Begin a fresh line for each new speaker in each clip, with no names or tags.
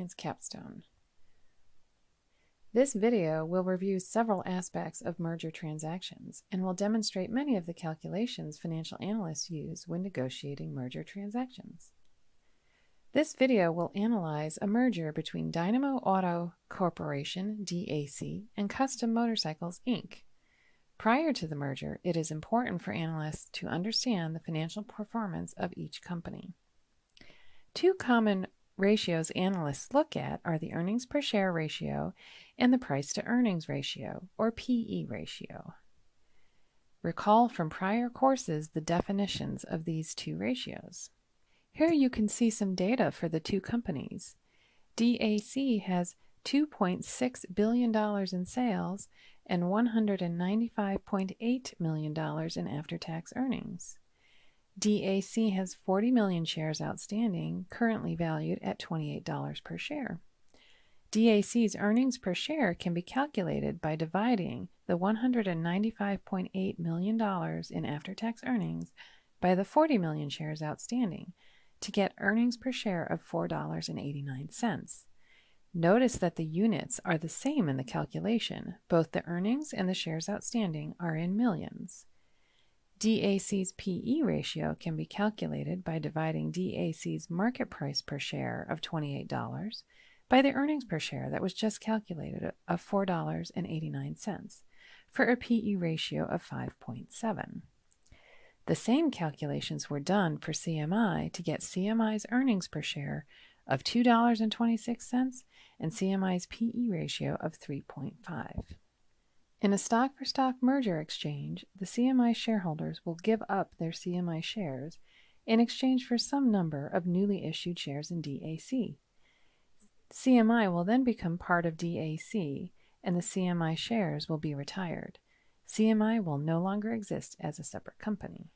Finance Capstone. This video will review several aspects of merger transactions and will demonstrate many of the calculations financial analysts use when negotiating merger transactions. This video will analyze a merger between Dynamo Auto Corporation, DAC, and Custom Motorcycles, Inc. Prior to the merger, it is important for analysts to understand the financial performance of each company. Two common ratios analysts look at are the earnings per share ratio and the price to earnings ratio, or PE ratio. Recall from prior courses the definitions of these two ratios. Here you can see some data for the two companies. DAC has $2.6 billion in sales and $195.8 million in after-tax earnings. DAC has 40 million shares outstanding, currently valued at $28 per share. DAC's earnings per share can be calculated by dividing the $195.8 million in after-tax earnings by the 40 million shares outstanding to get earnings per share of $4.89. Notice that the units are the same in the calculation. Both the earnings and the shares outstanding are in millions. DAC's PE ratio can be calculated by dividing DAC's market price per share of $28 by the earnings per share that was just calculated of $4.89 for a PE ratio of 5.7. The same calculations were done for CMI to get CMI's earnings per share of $2.26 and CMI's PE ratio of 3.5. In a stock-for-stock merger exchange, the CMI shareholders will give up their CMI shares in exchange for some number of newly issued shares in DAC. CMI will then become part of DAC, and the CMI shares will be retired. CMI will no longer exist as a separate company.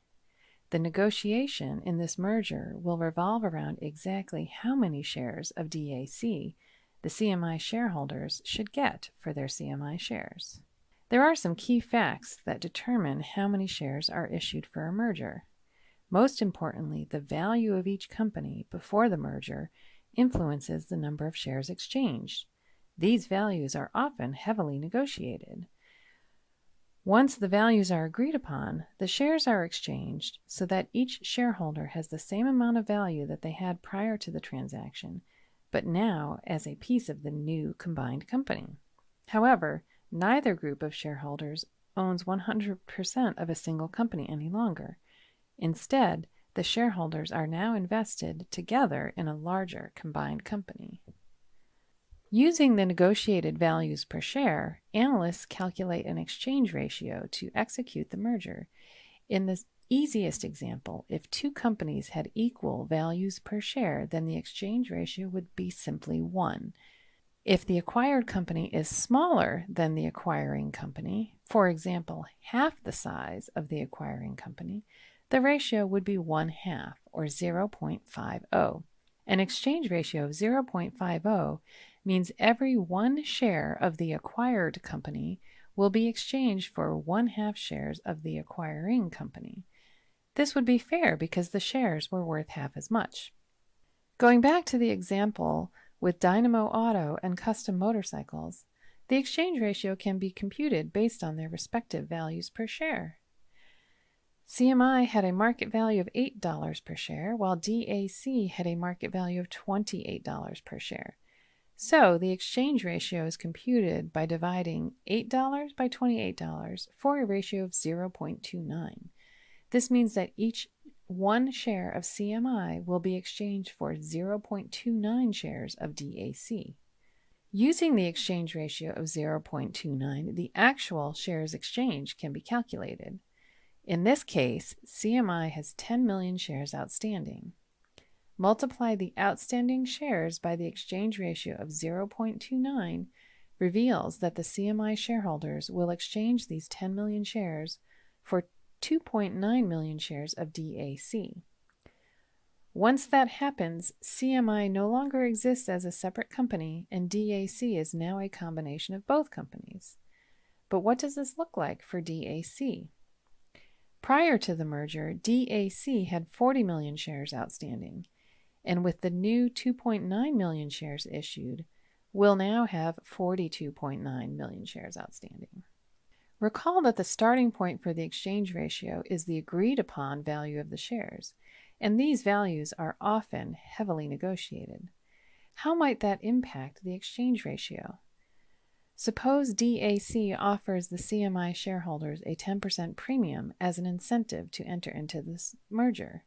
The negotiation in this merger will revolve around exactly how many shares of DAC the CMI shareholders should get for their CMI shares. There are some key facts that determine how many shares are issued for a merger. Most importantly, the value of each company before the merger influences the number of shares exchanged. These values are often heavily negotiated. Once the values are agreed upon, the shares are exchanged so that each shareholder has the same amount of value that they had prior to the transaction, but now as a piece of the new combined company. However, neither group of shareholders owns 100% of a single company any longer. Instead, the shareholders are now invested together in a larger combined company. Using the negotiated values per share, analysts calculate an exchange ratio to execute the merger. In the easiest example, if two companies had equal values per share, then the exchange ratio would be simply 1. If the acquired company is smaller than the acquiring company, for example, half the size of the acquiring company, the ratio would be 1/2, or 0.50. An exchange ratio of 0.50 means every 1 share of the acquired company will be exchanged for 1/2 shares of the acquiring company. This would be fair because the shares were worth half as much. Going back to the example with Dynamo Auto and Custom Motorcycles, the exchange ratio can be computed based on their respective values per share. CMI had a market value of $8 per share, while DAC had a market value of $28 per share. So the exchange ratio is computed by dividing $8 by $28 for a ratio of 0.29. This means that each 1 share of CMI will be exchanged for 0.29 shares of DAC. Using the exchange ratio of 0.29, the actual shares exchanged can be calculated. In this case, CMI has 10 million shares outstanding. Multiply the outstanding shares by the exchange ratio of 0.29 reveals that the CMI shareholders will exchange these 10 million shares for 2.9 million shares of DAC. Once that happens, CMI no longer exists as a separate company, and DAC is now a combination of both companies. But what does this look like for DAC? Prior to the merger, DAC had 40 million shares outstanding. And with the new 2.9 million shares issued, we'll now have 42.9 million shares outstanding. Recall that the starting point for the exchange ratio is the agreed upon value of the shares, and these values are often heavily negotiated. How might that impact the exchange ratio? Suppose DAC offers the CMI shareholders a 10% premium as an incentive to enter into this merger.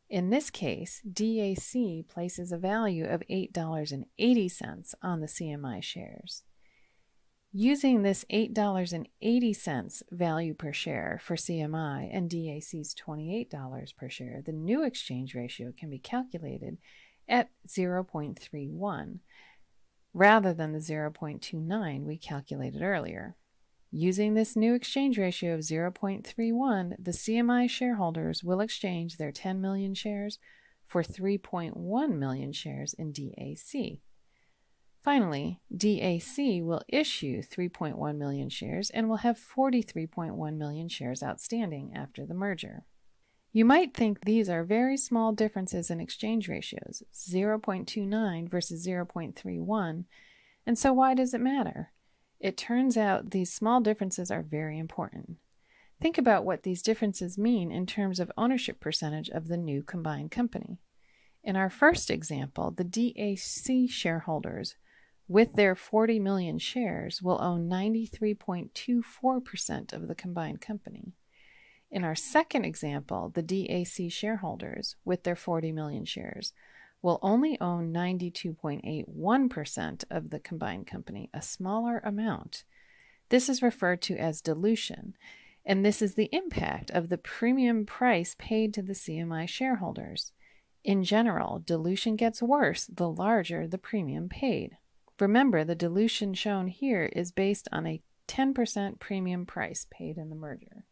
In this case, DAC places a value of $8.80 on the CMI shares. Using this $8.80 value per share for CMI and DAC's $28 per share, the new exchange ratio can be calculated at 0.31 rather than the 0.29 we calculated earlier. Using this new exchange ratio of 0.31, the CMI shareholders will exchange their 10 million shares for 3.1 million shares in DAC. Finally, DAC will issue 3.1 million shares and will have 43.1 million shares outstanding after the merger. You might think these are very small differences in exchange ratios, 0.29 versus 0.31, and so why does it matter? It turns out these small differences are very important. Think about what these differences mean in terms of ownership percentage of the new combined company. In our first example, the DAC shareholders with their 40 million shares will own 93.24% of the combined company. In our second example, the DAC shareholders with their 40 million shares will only own 92.81% of the combined company, a smaller amount. This is referred to as dilution, and this is the impact of the premium price paid to the CMI shareholders. In general, dilution gets worse the larger the premium paid. Remember, the dilution shown here is based on a 10% premium price paid in the merger.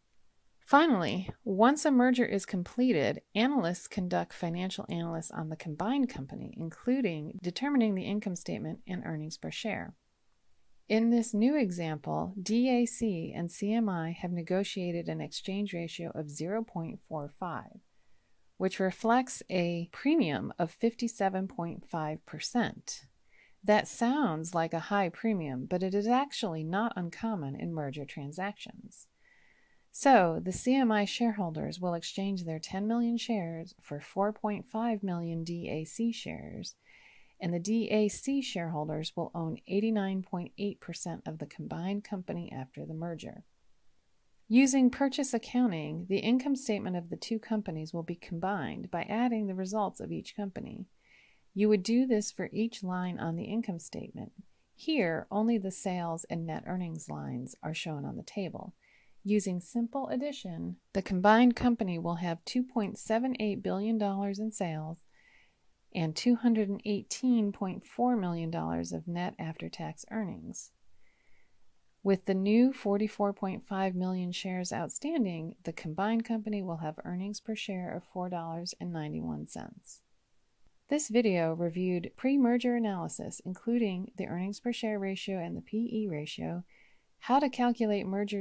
Finally, once a merger is completed, analysts conduct financial analysis on the combined company, including determining the income statement and earnings per share. In this new example, DAC and CMI have negotiated an exchange ratio of 0.45, which reflects a premium of 57.5%. That sounds like a high premium, but it is actually not uncommon in merger transactions. So, the CMI shareholders will exchange their 10 million shares for 4.5 million DAC shares, and the DAC shareholders will own 89.8% of the combined company after the merger. Using purchase accounting, the income statement of the two companies will be combined by adding the results of each company. You would do this for each line on the income statement. Here, only the sales and net earnings lines are shown on the table. Using simple addition, the combined company will have $2.78 billion in sales and $218.4 million of net after-tax earnings. With the new 44.5 million shares outstanding, the combined company will have earnings per share of $4.91. This video reviewed pre-merger analysis, including the earnings per share ratio and the PE ratio, how to calculate merger